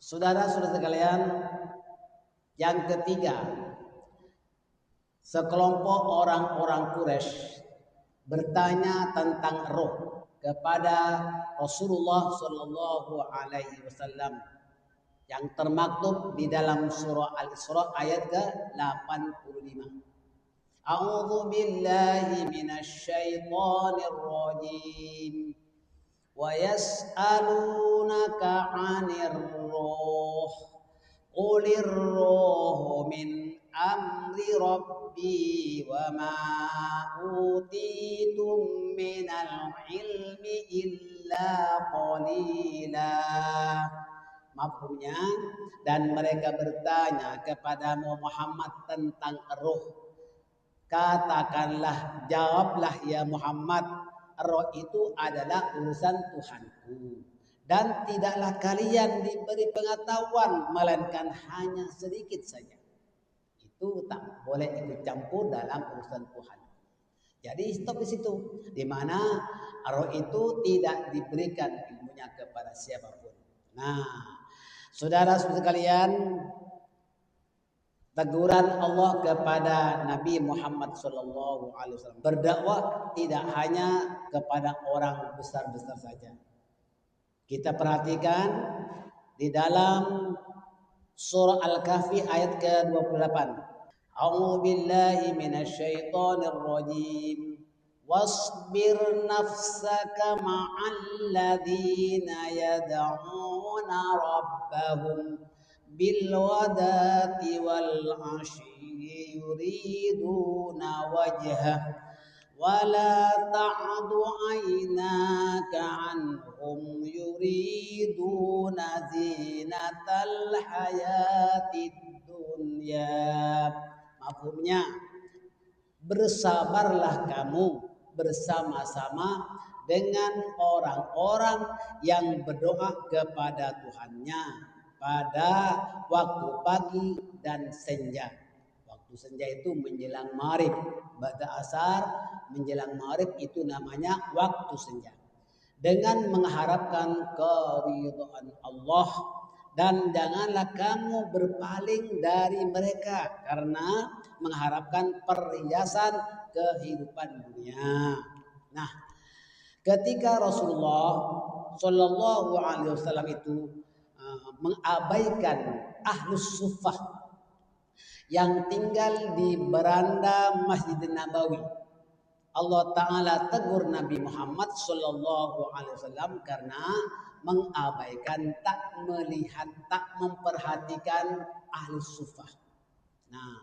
Saudara-saudara sekalian, yang ketiga, sekelompok orang-orang Quraisy bertanya tentang roh kepada Rasulullah Shallallahu Alaihi Wasallam yang termaktub di dalam surah Al-Isra ayat ke-85. A'udzu billahi minasy syaithanir rajim. Wa yas'alunaka 'anir ruh. Qulir ruhu min amri rabbi wa ma utitum minal ilmi illa qalila. Mafhumnya, dan mereka bertanya kepadamu Muhammad tentang roh. Katakanlah, jawablah ya Muhammad, roh itu adalah urusan Tuhanku. Dan tidaklah kalian diberi pengetahuan, melainkan hanya sedikit saja. Itu tak boleh ikut campur dalam urusan Tuhan. Jadi stop di situ. Di mana roh itu tidak diberikan ilmunya kepada siapapun. Nah, saudara-saudara sekalian, teguran Allah kepada Nabi Muhammad SAW berdakwah tidak hanya kepada orang besar-besar saja. Kita perhatikan di dalam surah Al-Kahfi ayat ke-28. A'udzu billahi minasy syaithanir rajim. Wasbir nafsaka ma'al ladzina yad'una rabbahum bil wadati wal 'ashyi yuriduna wajhah wala ta'du 'ainaka 'anhum yuriduna zinatal hayatid dunya. Mafhumnya, bersabarlah kamu bersama-sama dengan orang-orang yang berdoa kepada Tuhannya pada waktu pagi dan senja. Waktu senja itu menjelang maghrib, ba'da asar menjelang maghrib itu namanya waktu senja. Dengan mengharapkan keridhaan Allah, dan janganlah kamu berpaling dari mereka karena mengharapkan perhiasan kehidupan dunia. Nah, ketika Rasulullah Shallallahu Alaihi Wasallam itu mengabaikan ahlus suffah yang tinggal di beranda Masjid Nabawi, Allah Ta'ala tegur Nabi Muhammad Sallallahu Alaihi Wasallam karena mengabaikan, tak melihat, tak memperhatikan ahli suffah. Nah,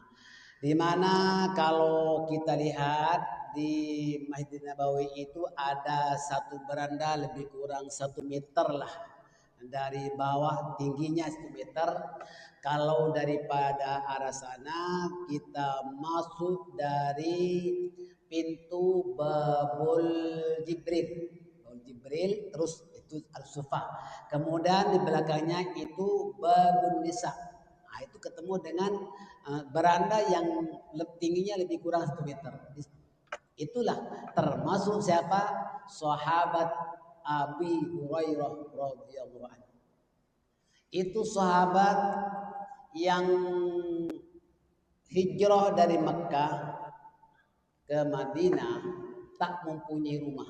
di mana kalau kita lihat di Masjid Nabawi itu ada satu beranda lebih kurang 1 meter lah. Dari bawah tingginya 1 meter. Kalau daripada arah sana kita masuk dari pintu Babul Jibril, terus itu Al-Sufa. Kemudian di belakangnya itu Babun Nisa. Nah, itu ketemu dengan beranda yang tingginya lebih kurang 1 meter. Itulah termasuk siapa? Sahabat Abi Hurairah radhiyallahu anhu. Itu sahabat yang hijrah dari Mekkah ke Madinah, tak mempunyai rumah,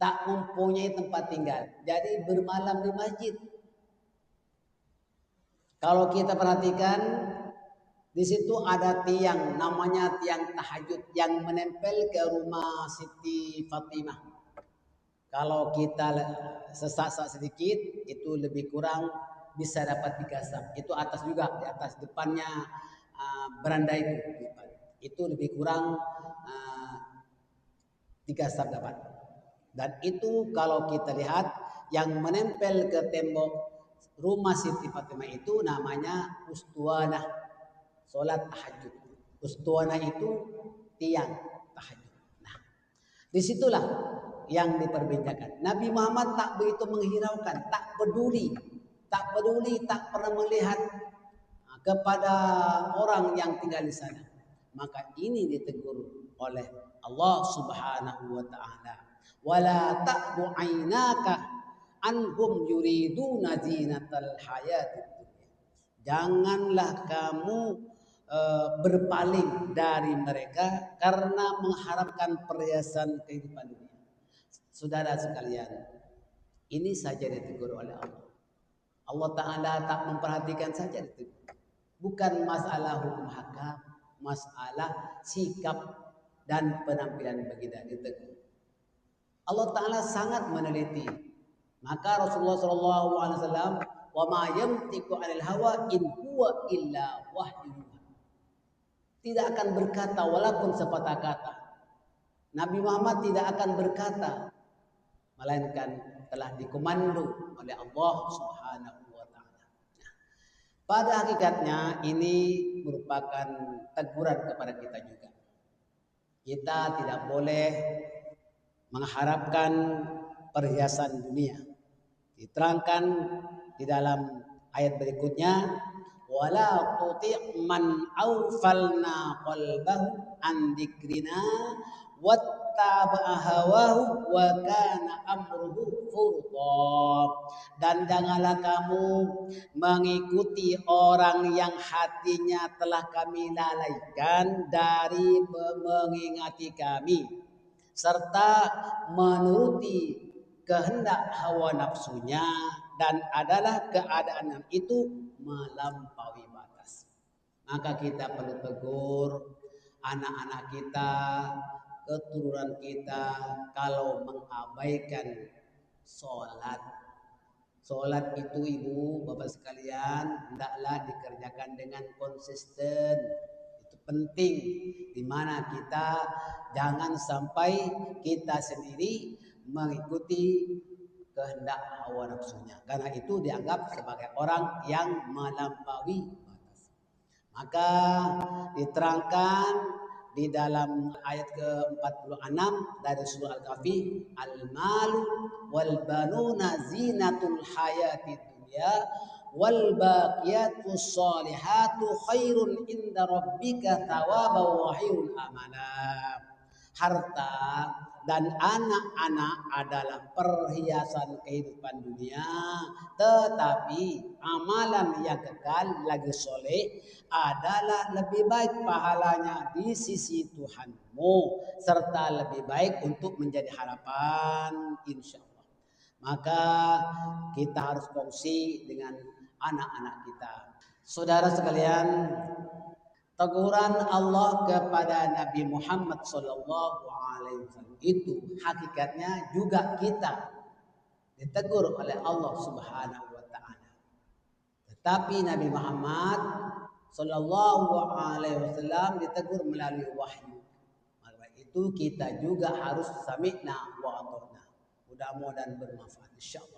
tak mempunyai tempat tinggal, jadi bermalam di masjid. Kalau kita perhatikan, di situ ada tiang, namanya tiang tahajud yang menempel ke rumah Siti Fatimah. Kalau kita sesak-sak sedikit, itu lebih kurang bisa dapat 3 saf. Itu atas juga, di atas depannya beranda itu lebih kurang 3 saf dapat. Dan itu kalau kita lihat yang menempel ke tembok rumah Siti Fatimah itu namanya ustuanah, sholat tahajud. Ustuanah itu tiang tahajud. Nah, disitulah yang diperbincangkan. Nabi Muhammad tak begitu menghiraukan, tak peduli, tak pernah melihat kepada orang yang tinggal di sana. Maka ini ditegur oleh Allah Subhanahu wa taala. Wala ta'du 'ainaka anhum yuriduna zinatal hayatid. Janganlah kamu berpaling dari mereka karena mengharapkan perhiasan kehidupan dunia. Saudara sekalian, ini saja ditegur oleh Allah. Allah Ta'ala tak memperhatikan saja ditegur. Bukan masalah hukum hakam, masalah sikap dan penampilan baginda ditegur. Allah Ta'ala sangat meneliti. Maka Rasulullah SAW, wa ma yamtiku 'anil hawa in huwa illa wahyu. Tidak akan berkata walaupun sepatah kata. Nabi Muhammad tidak akan berkata, melainkan telah dikomando oleh Allah Subhanahu wa Ta'ala. Pada hakikatnya ini merupakan teguran kepada kita juga. Kita tidak boleh mengharapkan perhiasan dunia. Diterangkan di dalam ayat berikutnya, wala tuti' man awfalna qalbahu an dzikrina wattaba'a hawahu wa kana amruhu furqa. Dan janganlah kamu mengikuti orang yang hatinya telah kami lalaikan dari mengingati kami serta menuruti kehendak hawa nafsunya, dan adalah keadaan yang itu melampaui batas. Maka kita perlu tegur anak-anak kita, keturunan kita kalau mengabaikan sholat. Sholat itu ibu bapak sekalian hendaklah dikerjakan dengan konsisten. Itu penting, dimana kita jangan sampai kita sendiri mengikuti kehendak hawa nafsunya, karena itu dianggap sebagai orang yang melampaui batas. Maka diterangkan di dalam ayat ke-46 dari surah Al-Kahfi, al-malu wal banuna zinatul hayatid dunya wal baqiyatus sholihatu khairun inda rabbika thawaban wa khairun amala. Harta dan anak-anak adalah perhiasan kehidupan dunia, tetapi amalan yang kekal lagi soleh adalah lebih baik pahalanya di sisi Tuhanmu, serta lebih baik untuk menjadi harapan insya Allah. Maka kita harus kongsi dengan anak-anak kita. Saudara sekalian, teguran Allah kepada Nabi Muhammad SAW itu hakikatnya juga kita ditegur oleh Allah Subhanahu wa Ta'ala. Tetapi Nabi Muhammad SAW ditegur melalui wahyu. Maka itu kita juga harus sami'na wa ata'na. Mudah-mudahan bermanfaat insyaallah.